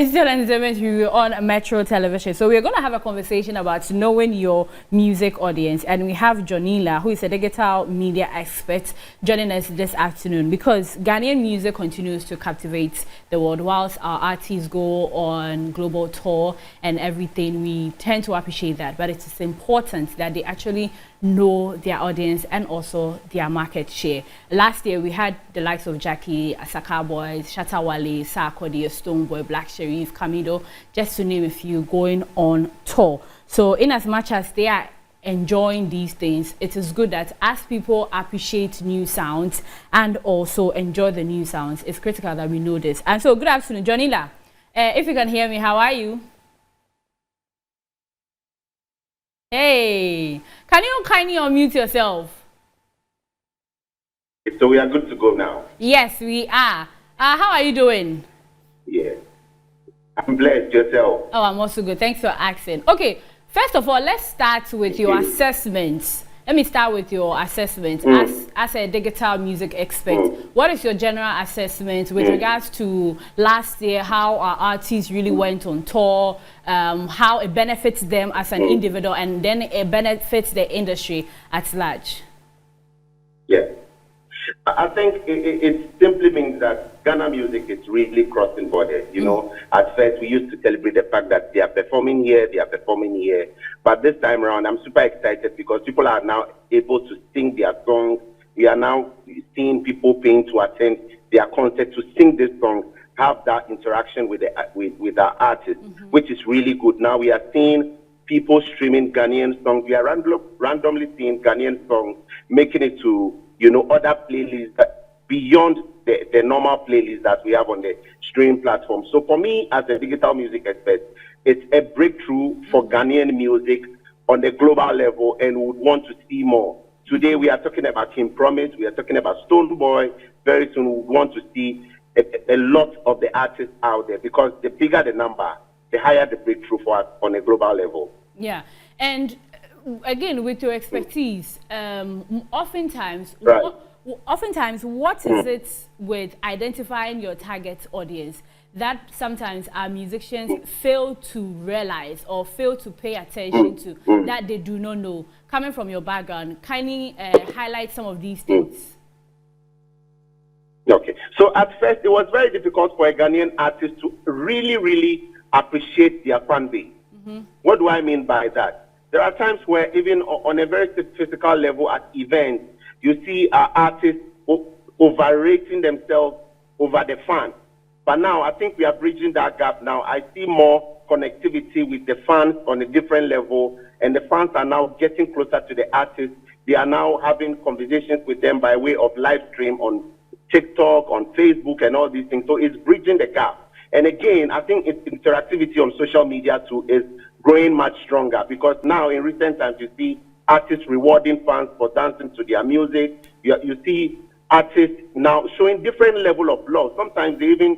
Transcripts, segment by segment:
It's still entertainment review on Metro Television. So we're going to have a conversation about knowing your music audience. And we have JONILAR, who is a digital media expert, joining us this afternoon. Because Ghanaian music continues to captivate the world. Whilst our artists go on global tour and everything, we tend to appreciate that. But it's important that they actually know their audience and also their market share. Last year, we had the likes of Jackie, Asaka Boys, Shatta Wale, Sarkodie, Stonebwoy, Black Sherif, Camido, just to name a few, going on tour. So in as much as they are enjoying these things, it is good that as people appreciate new sounds and also enjoy the new sounds, it's critical that we know this. And so good afternoon, JONILAR. If you can hear me, how are you? Hey, can you kindly unmute yourself? So we are good to go now. Yes, we are. How are you doing? Yeah. I'm blessed. Yourself? Oh, I'm also good. Thanks for asking. Okay, first of all, let's start with your assessment. Let me start with your assessment as a digital music expert. What is your general assessment with regards to last year, how our artists really went on tour, how it benefits them as an individual, and then it benefits the industry at large? Yeah. I think it simply means that Ghana music is really crossing borders. You know, at first we used to celebrate the fact that they are performing here, But this time around, I'm super excited because people are now able to sing their songs. We are now seeing people paying to attend their concert to sing this song, have that interaction with our artists, which is really good. Now we are seeing people streaming Ghanaian songs. We are randomly seeing Ghanaian songs, making it to other playlists beyond the normal playlists that we have on the streaming platform. So for me, as a digital music expert, it's a breakthrough for Ghanaian music on the global level, and we would want to see more. Today, we are talking about King Promise. We are talking about Stonebwoy. Very soon, we want to see a lot of the artists out there, because the bigger the number, the higher the breakthrough for us on a global level. Yeah. And again, with your expertise, oftentimes, right. What is it with identifying your target audience that sometimes our musicians fail to realize or fail to pay attention to, that they do not know? Coming from your background, kindly highlight some of these things. Okay. So at first, it was very difficult for a Ghanaian artist to really appreciate their fan base. What do I mean by that? There are times where even on a very physical level at events, you see artists overrating themselves over the fans. But now I think we are bridging that gap now. I see more connectivity with the fans on a different level, and the fans are now getting closer to the artists. They are now having conversations with them by way of live stream on TikTok, on Facebook, and all these things. So it's bridging the gap. And again, I think its interactivity on social media too is growing much stronger, because now in recent times you see artists rewarding fans for dancing to their music. You see artists now showing different level of love. Sometimes they even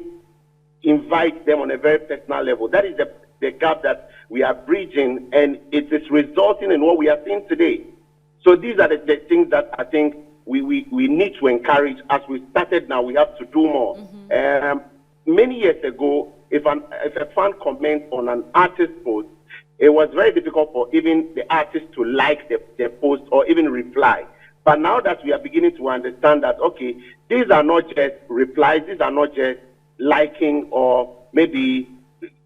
invite them on a very personal level. That is the gap that we are bridging, and it is resulting in what we are seeing today. So these are the things that I think we need to encourage. As we started now, we have to do more. Many years ago, if a fan comments on an artist post, it was very difficult for even the artist to like the post or even reply. But now that we are beginning to understand that, okay, these are not just replies, these are not just liking or maybe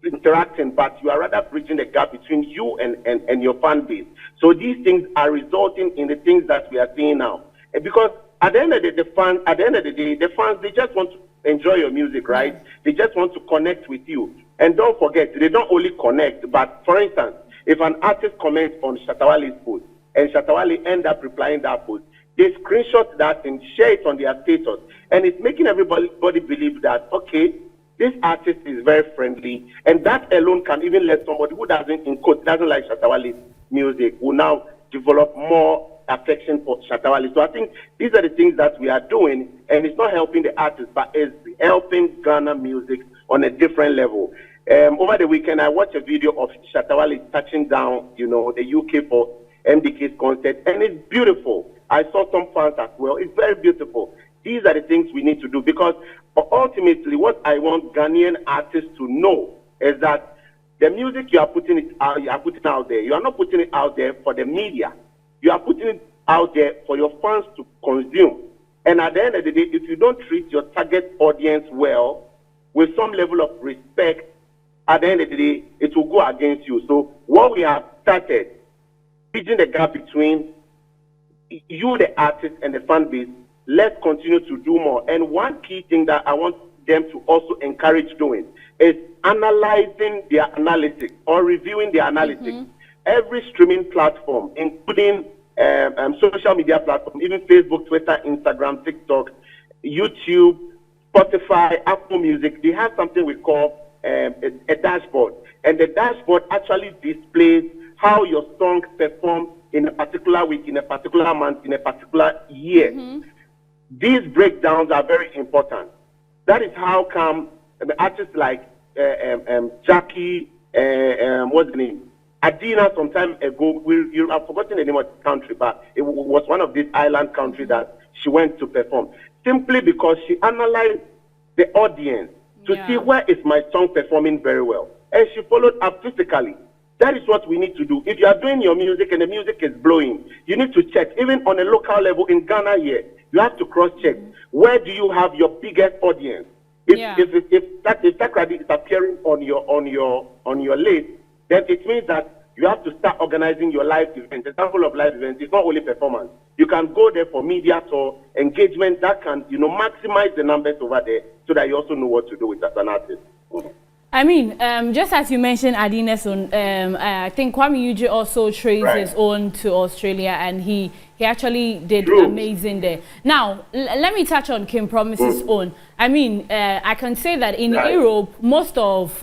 interacting, but you are rather bridging the gap between you and your fan base. So these things are resulting in the things that we are seeing now. And because at the end of the day, the fans, they just want to enjoy your music, right? They just want to connect with you. And don't forget, they don't only connect, but for instance, if an artist comments on Shatta Wale's post and Shatta Wale end up replying that post, they screenshot that and share it on their status. And it's making everybody believe that, okay, this artist is very friendly. And that alone can even let somebody who doesn't like Shatta Wale's music, will now develop more affection for Shatta Wale. So I think these are the things that we are doing, and it's not helping the artists, but it's helping Ghana music on a different level. Over the weekend, I watched a video of Shatta Wale touching down, the UK for MDK's concert, and it's beautiful. I saw some fans as well. It's very beautiful. These are the things we need to do, because ultimately what I want Ghanaian artists to know is that the music you are putting out there. You are not putting it out there for the media. You are putting it out there for your fans to consume. And at the end of the day, if you don't treat your target audience well, with some level of respect, at the end of the day, it will go against you. So what we have started, bridging the gap between you, the artist, and the fan base, let's continue to do more. And one key thing that I want them to also encourage doing is analyzing their analytics or reviewing their analytics. Every streaming platform, including social media platforms, even Facebook, Twitter, Instagram, TikTok, YouTube, Spotify, Apple Music, they have something we call a dashboard. And the dashboard actually displays how your song performs in a particular week, in a particular month, in a particular year. These breakdowns are very important. That is how come artists like Jackie, what's the name? Adina, some time ago, I've forgotten the name of the country, but it was one of these island countries that she went to perform. Simply because she analyzed the audience to see where is my song performing very well. And she followed up physically. That is what we need to do. If you are doing your music and the music is blowing, you need to check, even on a local level in Ghana here, you have to cross-check. Where do you have your biggest audience? If Takrady is appearing on your list, then it means that you have to start organizing your live events. Example of live events, it's not only performance. You can go there for media or engagement that can, maximize the numbers over there so that you also know what to do with as an artist. I mean, just as you mentioned Adine's own, I think Kwame Eugene also traced his own to Australia, and he actually did amazing there. Now, let me touch on King Promise's own. I mean, I can say that in Europe, most of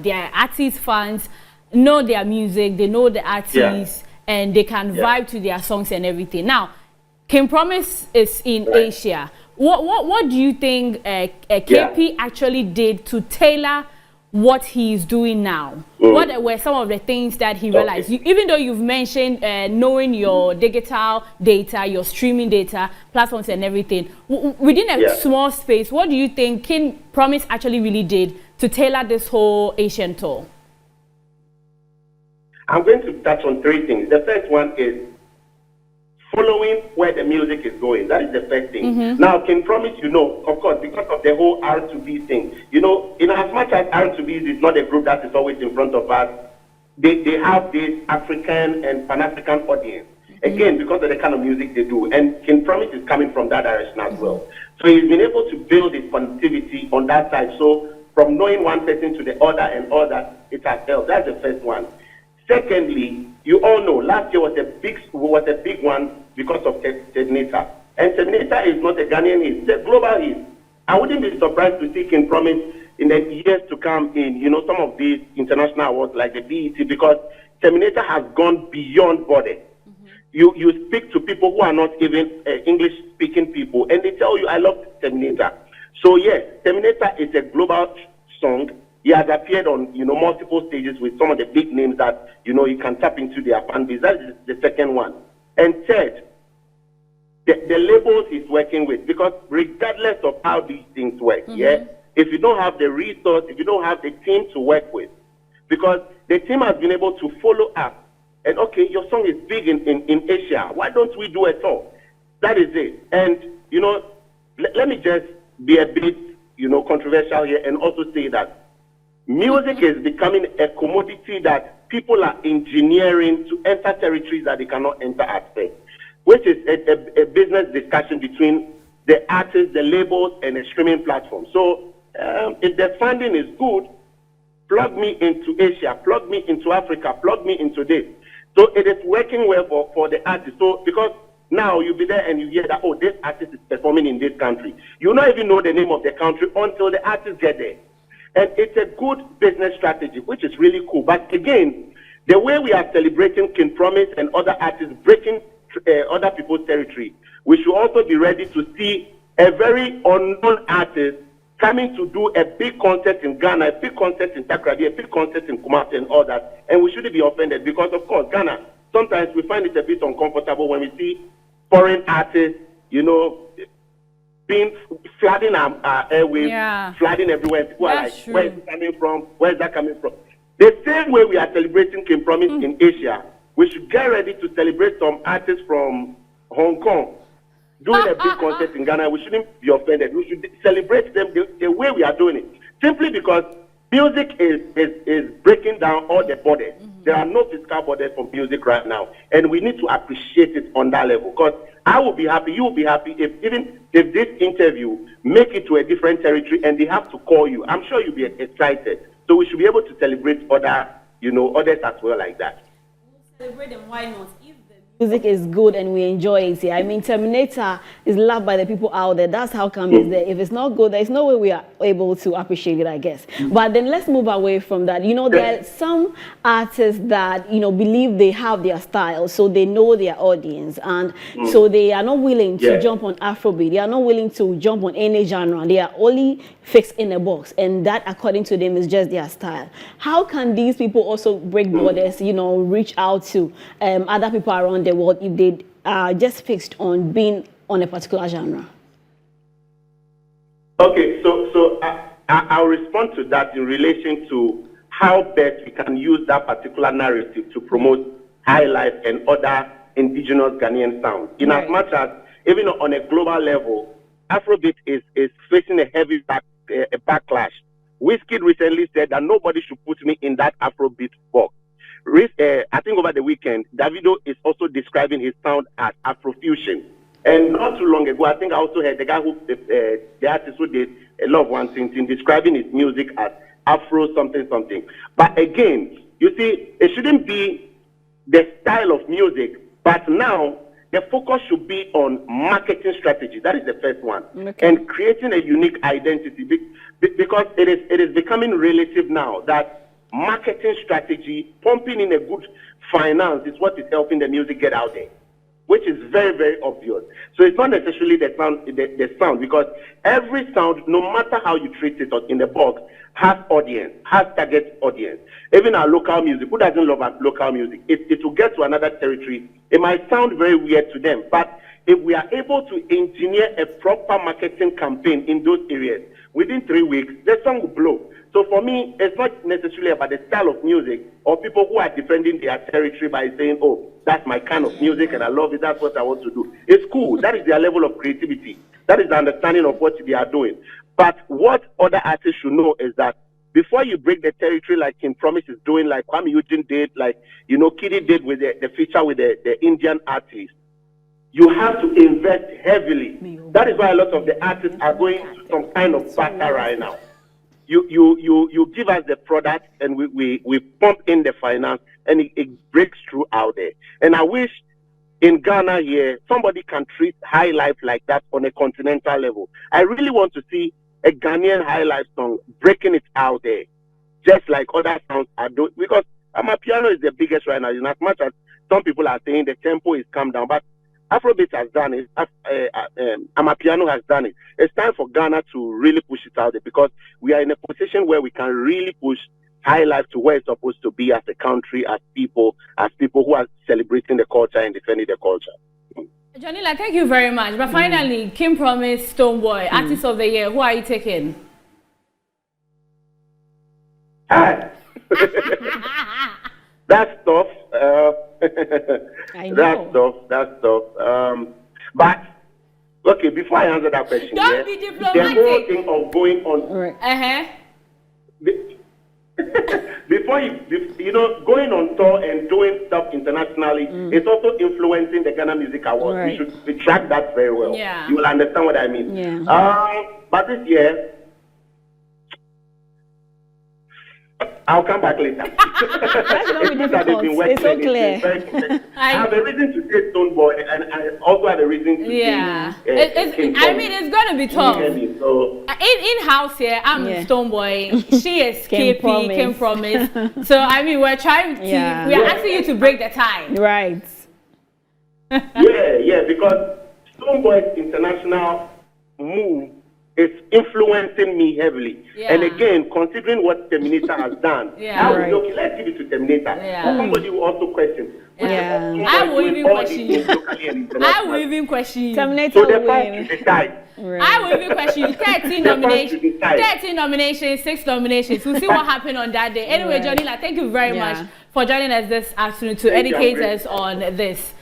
their artist fans know their music, they know the artists, and they can vibe to their songs and everything. Now, King Promise is in Asia. What do you think KP actually did to tailor what he's doing now? What were some of the things that he realized? Even though you've mentioned knowing your digital data, your streaming data, platforms and everything, within a small space, what do you think King Promise actually really did to tailor this whole Asian tour? I'm going to touch on three things. The first one is following where the music is going. That is the first thing. Now, King Promise, of course, because of the whole R2B thing, in as much as R2B is not a group that is always in front of us, they have this African and Pan-African audience. Again, because of the kind of music they do. And King Promise is coming from that direction as well. So he's been able to build his connectivity on that side. So from knowing one person to the other and all that, it has helped. That's the first one. Secondly, you all know last year was a big one because of Terminator. And Terminator is not a Ghanaian hit, it's a global hit. I wouldn't be surprised to see King Promise in the years to come in, some of these international awards like the BET, because Terminator has gone beyond border. You speak to people who are not even English-speaking people, and they tell you, I love Terminator. So yes, Terminator is a global song. He has appeared on, multiple stages with some of the big names that, you can tap into their fan base. That is the second one. And third, the labels he's working with, because regardless of how these things work, if you don't have the resource, if you don't have the team to work with, because the team has been able to follow up, and okay, your song is big in Asia, why don't we do it all? That is it. And, let me just be a bit, controversial here and also say that music is becoming a commodity that people are engineering to enter territories that they cannot enter at first, which is a business discussion between the artists, the labels, and the streaming platform. So if the funding is good, plug me into Asia, plug me into Africa, plug me into this. So it is working well for the artists. So because now you'll be there and you hear that, this artist is performing in this country. You not even know the name of the country until the artists get there. And it's a good business strategy, which is really cool. But again, the way we are celebrating King Promise and other artists breaking other people's territory, we should also be ready to see a very unknown artist coming to do a big concert in Ghana, a big concert in Takrady, a big concert in Kumasi and all that. And we shouldn't be offended because, of course, Ghana, sometimes we find it a bit uncomfortable when we see foreign artists, being flooding our airwaves, flooding everywhere. People are like, where is it coming from? Where is that coming from? The same way we are celebrating King Promise in Asia, we should get ready to celebrate some artists from Hong Kong doing a big concert in Ghana. We shouldn't be offended. We should celebrate them the way we are doing it. Simply because music is breaking down all the borders. There are no physical borders for music right now. And we need to appreciate it on that level. Because I will be happy, you will be happy, if this interview make it to a different territory and they have to call you. I'm sure you'll be excited. So we should be able to celebrate others as well like that. Celebrate them, why not? If the music is good and we enjoy it, I mean, Terminator is loved by the people out there. That's how come it's there. If it's not good, there's no way we are able to appreciate it, I guess. But then let's move away from that. There are some artists that, believe they have their style, so they know their audience. And so they are not willing to jump on Afrobeat. They are not willing to jump on any genre. They are only fixed in a box. And that, according to them, is just their style. How can these people also break borders, reach out to other people around the world if they are just fixed on being on a particular genre? Okay, so I'll respond to that in relation to how best we can use that particular narrative to promote high life and other indigenous Ghanaian sounds. In as much as, even on a global level, Afrobeat is facing a heavy backlash. Wizkid recently said that nobody should put me in that Afrobeat box. I think over the weekend, Davido is also describing his sound as Afrofusion. And not too long ago, I think I also heard the guy the artist who did a lot of one thing in describing his music as Afro something something. But again, you see, it shouldn't be the style of music, but now the focus should be on marketing strategy. That is the first one. Okay. And creating a unique identity, because it is becoming relative now that marketing strategy, pumping in a good finance is what is helping the music get out there, which is very, very obvious. So it's not necessarily the sound, because every sound, no matter how you treat it in the box, has audience, has target audience. Even our local music, who doesn't love our local music? It will get to another territory. It might sound very weird to them, but if we are able to engineer a proper marketing campaign in those areas, within 3 weeks, the song will blow. So for me, it's not necessarily about the style of music or people who are defending their territory by saying, oh, that's my kind of music and I love it, that's what I want to do. It's cool. That is their level of creativity. That is the understanding of what they are doing. But what other artists should know is that before you break the territory like King Promise is doing, like Kwame Eugene did, like, Kiddy did with the feature with the Indian artist, you have to invest heavily. That is why a lot of the artists are going to some kind of battle right now. You give us the product and we pump in the finance and it breaks through out there. And I wish in Ghana here, somebody can treat high life like that on a continental level. I really want to see a Ghanaian high life song breaking it out there, just like other sounds are doing. Because Amapiano is the biggest right now. In as much as some people are saying the tempo is come down, but Afrobeat has done it. Amapiano has done it. It's time for Ghana to really push it out there, because we are in a position where we can really push high life to where it's supposed to be as a country, as people who are celebrating the culture and defending the culture. JONILAR, thank you very much. But finally, King Promise, Stonebwoy, Artist of the Year, who are you taking? That's tough. That's tough. But okay, before I answer that question, don't be diplomatic. The whole thing of going on. Right. Before going on tour and doing stuff internationally, it's also influencing the Ghana Music Awards. Right. We track that very well. Yeah. You will understand what I mean. Yeah. But this year, I'll come back later. That's not difficult. It's so clear. I have a reason to say Stonebwoy, and I also have a reason to say. It's going to be tough. So, in house here, I'm Stonebwoy. She is KP, King Promise. So we're trying to. We are asking you to break the tie. Right. Because Stonebwoy's international move is influencing me heavily. Yeah. And again, considering what Terminator has done, let's give it to Terminator. Yeah. Somebody will also question, Yeah. I will even all question these you. things locally and I will internationally. even question you. Terminator So the will fans win. should decide. Right. I will even question you. 13 The nominations. fans should decide. 13 nominations, 6 nominations. We'll see what happened on that day. Anyway, Right. JONILAR, thank you very Yeah. much for joining us this afternoon to Thank you, educate Andre. us on this.